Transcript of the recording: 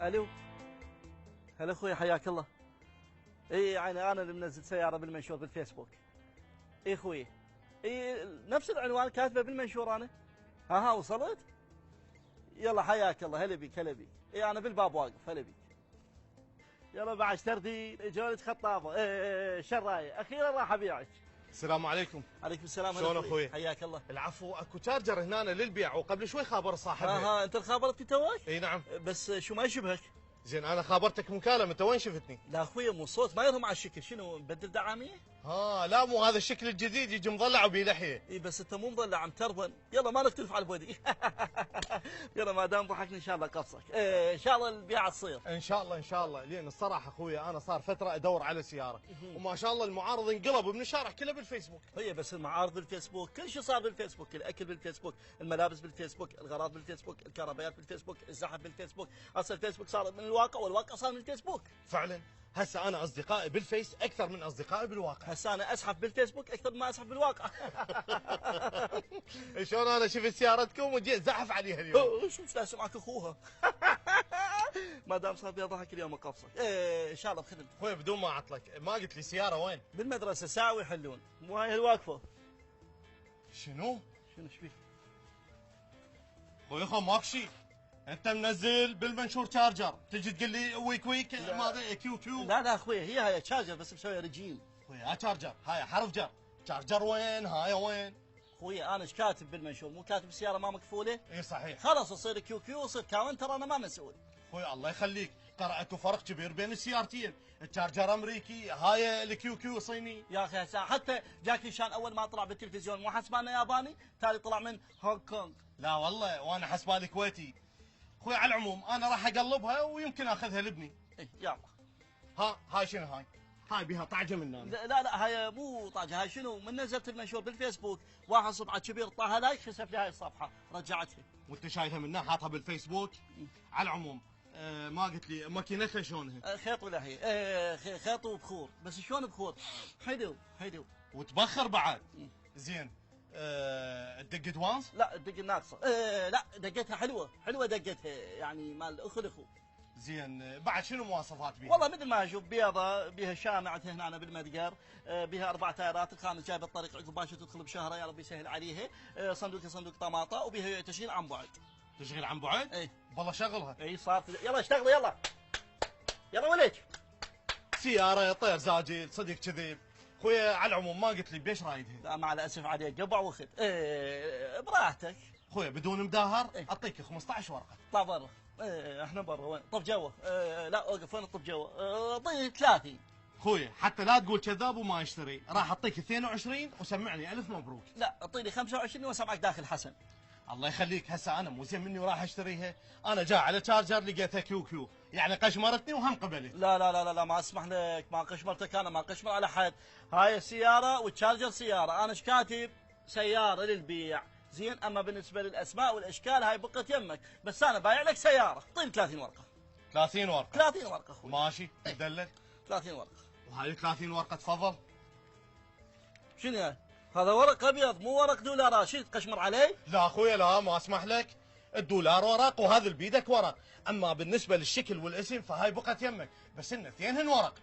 الو، هلا اخوي حياك الله. اي يعني انا اللي منزل سياره بالمنشور بالفيسبوك. اي اخوي، اي نفس العنوان كاتبه بالمنشور انا. ها وصلت؟ يلا حياك الله، هلا بيك هلا بيك. اي انا بالباب واقف، هلا بيك. يلا بعد تردي جولة خطافه. شرايه اخيرا راح ابيعك. السلام عليكم. عليكم السلام. شلون اخوي؟ حياك الله. العفو، اكو تشارجر هنا للبيع وقبل شوي خابر صاحبها. انت خابرتني توك؟ اي نعم. بس شو ما يشبهك؟ زين انا خابرتك مكالمه، انت وين شفتني؟ لا اخوي مو صوت ما يرهم على الشكل، شنو نبدل دعاميه؟ لا مو هذا الشكل الجديد، يجي مضلع وبيه لحيه. اي بس انت مو مضلع عم ترضن. يلا ما نختلف على البودي. يلا ما دام ضحكني ان شاء الله قصك. ان شاء الله البيعه تصير. ان شاء الله ان شاء الله. لين الصراحه اخويا انا صار فتره ادور على سياره وما شاء الله المعارض انقلبوا من الشارع كله بالفيسبوك. هي بس المعارض بالفيسبوك، كل شيء صار بالفيسبوك، الاكل بالفيسبوك، الملابس بالفيسبوك، الغراض بالفيسبوك، الكهربائيات بالفيسبوك، الزحف بالفيسبوك. اصلا الفيسبوك صار من الواقع والواقع صار من الفيسبوك. فعلا هسه انا اصدقائي بالفيس اكثر من اصدقائي بالواقع. هسه انا اسحف بالفيسبوك اكثر ما اسحف بالواقع. شلون انا شفت سيارتكم وجيت زحف عليها اليوم. شو لازم معك اخوها. ما دام صار فيها ضحك اليوم اقفصك. ان شاء الله بخدمتك. اخوي بدون ما اعطلك، ما قلت لي سياره وين؟ بالمدرسه ساعه ويحلون، مو هاي الواقفه. شنو ايش بيك؟ اخوي ماك شيء. انت منزل بالمنشور شارجر، تجي تقول لي ويك ما كيو كيو. لا اخوي هي تشارجر بس مسوي رجيم. اخوي شارجر، هاي حرف جر. شارجر وين؟ هاي وين؟ اخوي انا ايش كاتب بالمنشور؟ مو كاتب السياره ما مكفوله؟ اي صحيح. خلاص يصير كيو كيو ويصير كاونتر، انا ما مسؤول. اخوي الله يخليك، ترى اكو فرق كبير بين السيارتين، الشارجر امريكي، هاي الكيو كيو صيني. يا اخي هسه حتى جاكي شان اول ما طلع بالتلفزيون مو حسبانه ياباني، تالي طلع من هونغ كونغ. لا والله وانا حسبالي كويتي. اخوي على العموم انا راح اقلبها ويمكن اخذها لابني. يلا. هاي شنو هاي؟ هاي بيها طعجه من هنا. لا هاي مو طاجه، هاي شنو؟ من نزلت المنشور بالفيسبوك واحد صبعه كبير طاها لايك خسف لي هاي الصفحه رجعتها. وانت شايفها منها حاطها بالفيسبوك؟ على العموم ما قلت لي ماكينتها شلونها؟ خيط ولا هي؟ خيط وبخور، بس شلون بخور؟ حلو وتبخر بعد. زين الدق وانس؟ لا الدق ناقصه. لا دقتها حلوه دقتها يعني مال اخو الاخو. زين بعد شنو مواصفات بيها؟ والله مثل ما اشوف بيضه، بيها شامعه هنا بالمتجر، بيها 4 تايرات، الخامس جاي بالطريق عقب باش تدخل بشهره يا رب يسهل عليها، صندوق طماطه، وبيها تشغيل عن بعد. تشغيل عن بعد؟ اي والله شغلها. اي صارت. يلا اشتغلوا يلا وليك. سياره طير زاجل صديق كذب. خويا على العموم ما قلت لي بيش رايدها؟ لا مع الاسف عليك قبع وخذ. براحتك. خويا بدون مداهر اعطيك 15 ورقه. طلع برا. احنا برا. وين؟ طب جوا. لا اوقف. وين الطب جوا؟ اعطيني 30. خويا حتى لا تقول كذاب وما يشتري، راح اعطيك 22 وسمعني الف مبروك. لا اعطيني 25 واسمعك داخل حسن. الله يخليك، هسه انا مو زين مني وراح اشتريها، انا جاء على تشارجر لقيتها كيو كيو، يعني قشمرتني وهم قبلت. لا ما اسمح لك، ما قشمرتك انا، ما قشمر على حد. هاي السياره والتشارجر سياره، انا ايش كاتب؟ سياره للبيع. زين، اما بالنسبه للاسماء والاشكال هاي بقت يمك، بس انا بايع لك سياره. اعطيني 30 ورقه. 30 ورقه؟ 30 ورقه اخوي. ماشي تدلل. 30 ورقه. وهاي 30 ورقه تفضل. شنو هاي؟ هذا ورق ابيض مو ورق دولارات، شو تقشمر علي؟ لا اخويا لا، ما اسمح لك. الدولار ورق وهذا اللي بيدك ورق، اما بالنسبه للشكل والاسم فهاي بقت يمك، بس ان اثنينهن ورق.